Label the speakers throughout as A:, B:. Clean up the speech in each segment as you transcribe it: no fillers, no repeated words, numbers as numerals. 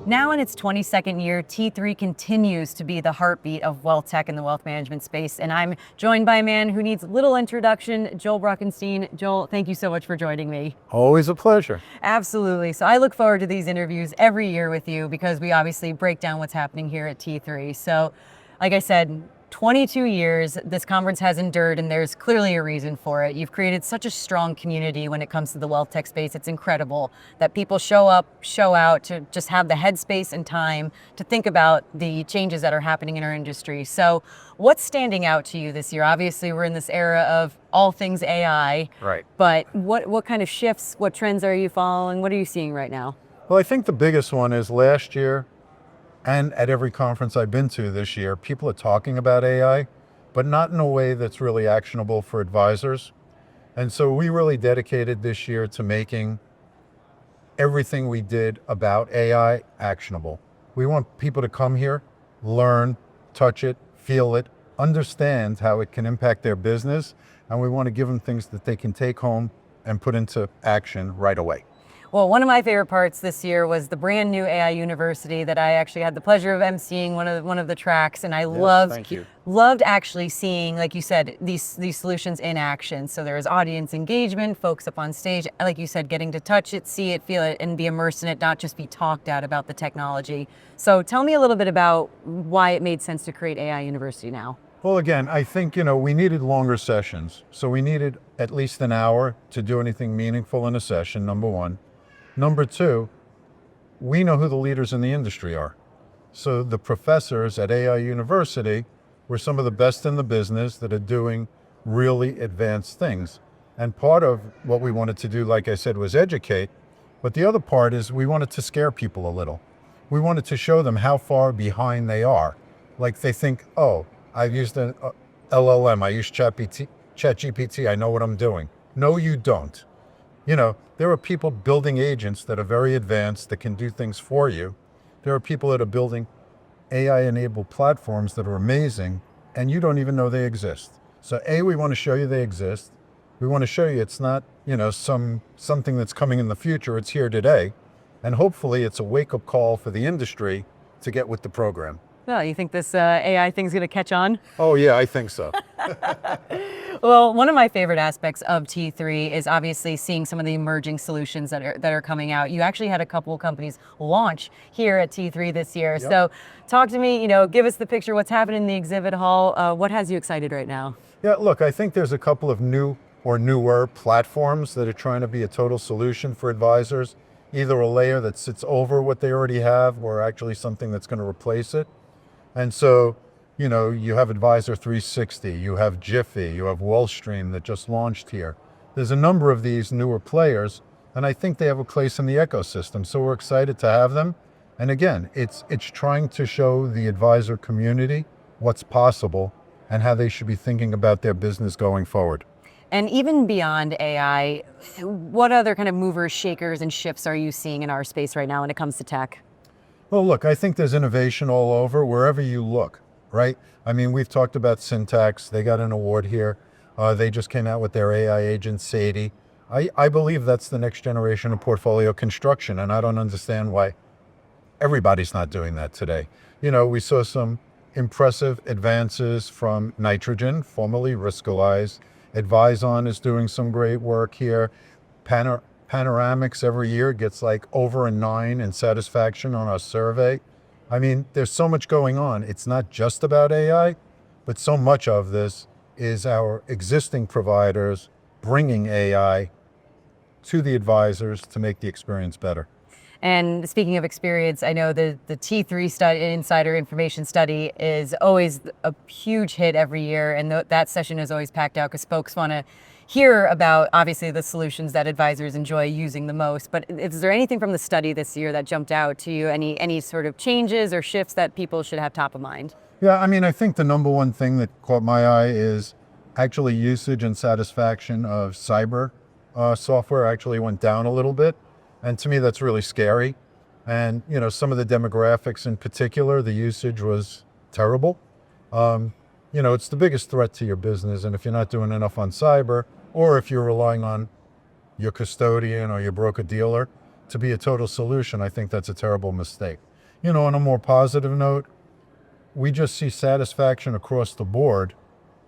A: Now in its 22nd year, T3 continues to be the heartbeat of wealth tech in the wealth management space. And I'm joined by a man who needs little introduction, Joel Bruckenstein. Joel, thank you so much for joining me.
B: Always a pleasure.
A: Absolutely. So I look forward to these interviews every year with you because we obviously break down what's happening here at T3. So like I said, 22 years this conference has endured, and there's clearly a reason for it. You've created such a strong community when it comes to the wealth tech space. It's incredible that people show up, show out to just have the headspace and time to think about the changes that are happening in our industry. So what's standing out to you this year? Obviously, we're in this era of all things AI.
B: Right.
A: But what kind of shifts, what trends are you following? What are you seeing right now?
B: Well, I think the biggest one is last year, and at every conference I've been to this year, people are talking about AI, but not in a way that's really actionable for advisors. And so we really dedicated this year to making everything we did about AI actionable. We want people to come here, learn, touch it, feel it, understand how it can impact their business, and we want to give them things that they can take home and put into action right away.
A: Well, one of my favorite parts this year was the brand new AI University that I actually had the pleasure of emceeing one of the tracks, and I loved actually seeing, like you said, these solutions in action. So there was audience engagement, folks up on stage, like you said, getting to touch it, see it, feel it, and be immersed in it, not just be talked at about the technology. So tell me a little bit about why it made sense to create AI University now.
B: Well, again, I think, we needed longer sessions. So we needed at least an hour to do anything meaningful in a session, number one. Number two, we know who the leaders in the industry are. So the professors at AI University were some of the best in the business that are doing really advanced things. And part of what we wanted to do, like I said, was educate. But the other part is we wanted to scare people a little. We wanted to show them how far behind they are. Like they think, oh, I've used an LLM, I use ChatGPT, I know what I'm doing. No, you don't. There are people building agents that are very advanced that can do things for you. There are people that are building AI-enabled platforms that are amazing, and you don't even know they exist. So A, we want to show you they exist. We want to show you it's not, something that's coming in the future, it's here today. And hopefully it's a wake-up call for the industry to get with the program.
A: Well, you think this AI thing's going to catch on?
B: Oh yeah, I think so.
A: Well, one of my favorite aspects of T3 is obviously seeing some of the emerging solutions that are coming out. You actually had a couple of companies launch here at T3 this year. Yep. So talk to me, give us the picture, what's happening in the exhibit hall. What has you excited right now?
B: Yeah, look, I think there's a couple of new or newer platforms that are trying to be a total solution for advisors, either a layer that sits over what they already have or actually something that's going to replace it. And so, you have Advisor 360, you have Jiffy, you have Wellstream that just launched here. There's a number of these newer players, and I think they have a place in the ecosystem. So we're excited to have them. And again, it's trying to show the advisor community what's possible and how they should be thinking about their business going forward.
A: And even beyond AI, what other kind of movers, shakers, and shifts are you seeing in our space right now when it comes to tech?
B: Well, look, I think there's innovation all over, wherever you look, right? I mean, we've talked about Syntax. They got an award here. They just came out with their AI agent, Sadie. I believe that's the next generation of portfolio construction, and I don't understand why everybody's not doing that today. We saw some impressive advances from Nitrogen, formerly Riskalyze. Advizon is doing some great work here. Panoramics every year gets like over a 9 in satisfaction on our survey. I mean, there's so much going on. It's not just about AI, but so much of this is our existing providers bringing AI to the advisors to make the experience better.
A: And speaking of experience, I know the T3 study, Insider Information Study is always a huge hit every year, and that session is always packed out because folks want to hear about, obviously, the solutions that advisors enjoy using the most. But is there anything from the study this year that jumped out to you? Any sort of changes or shifts that people should have top of mind?
B: Yeah, I mean, I think the number one thing that caught my eye is actually usage and satisfaction of cyber software actually went down a little bit. And to me, that's really scary. And, some of the demographics in particular, the usage was terrible. It's the biggest threat to your business. And if you're not doing enough on cyber, or if you're relying on your custodian or your broker dealer to be a total solution, I think that's a terrible mistake. On a more positive note, we just see satisfaction across the board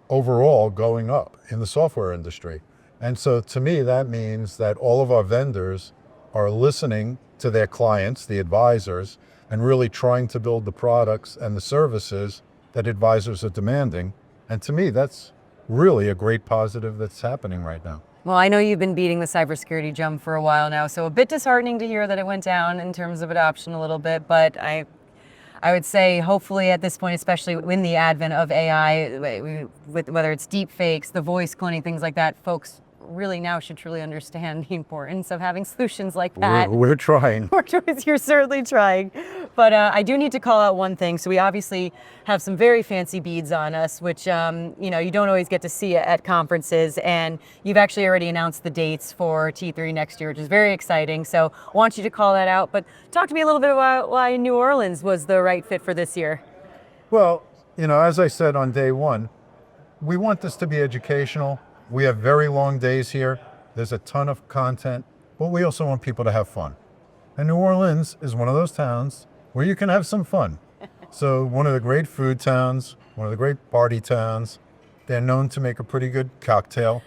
B: overall going up in the software industry. And so to me, that means that all of our vendors are listening to their clients, the advisors, and really trying to build the products and the services that advisors are demanding. And to me, that's really a great positive that's happening right now.
A: Well, I know you've been beating the cybersecurity drum for a while now, so a bit disheartening to hear that it went down in terms of adoption a little bit, but I would say hopefully at this point, especially in the advent of AI, whether it's deep fakes, the voice cloning, things like that, folks really now should truly understand the importance of having solutions like that.
B: We're trying.
A: You're certainly trying. But I do need to call out one thing. So we obviously have some very fancy beads on us, which you don't always get to see at conferences. And you've actually already announced the dates for T3 next year, which is very exciting. So I want you to call that out. But talk to me a little bit about why New Orleans was the right fit for this year.
B: Well, as I said on day one, we want this to be educational. We have very long days here. There's a ton of content, but we also want people to have fun. And New Orleans is one of those towns where you can have some fun. So one of the great food towns, one of the great party towns. They're known to make a pretty good cocktail.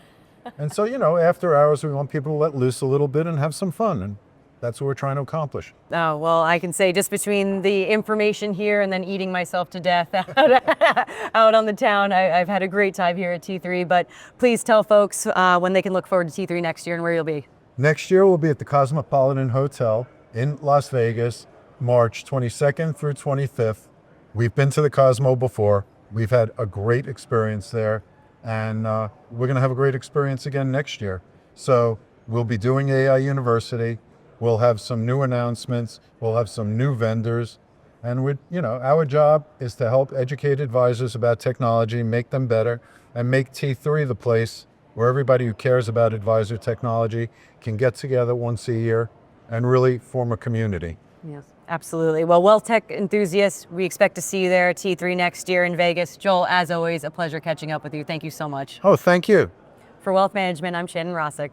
B: And so, after hours, we want people to let loose a little bit and have some fun. And that's what we're trying to accomplish.
A: Oh, well, I can say just between the information here and then eating myself to death out on the town, I've had a great time here at T3. But please tell folks when they can look forward to T3 next year and where you'll be.
B: Next year, we'll be at the Cosmopolitan Hotel in Las Vegas, March 22nd through 25th. We've been to the Cosmo before. We've had a great experience there. And we're going to have a great experience again next year. So we'll be doing AI University. We'll have some new announcements. We'll have some new vendors. And our job is to help educate advisors about technology, make them better, and make T3 the place where everybody who cares about advisor technology can get together once a year and really form a community.
A: Yes, absolutely. Well, wealthtech enthusiasts, we expect to see you there at T3 next year in Vegas. Joel, as always, a pleasure catching up with you. Thank you so much.
B: Oh, thank you.
A: For Wealth Management, I'm Shannon Rossick.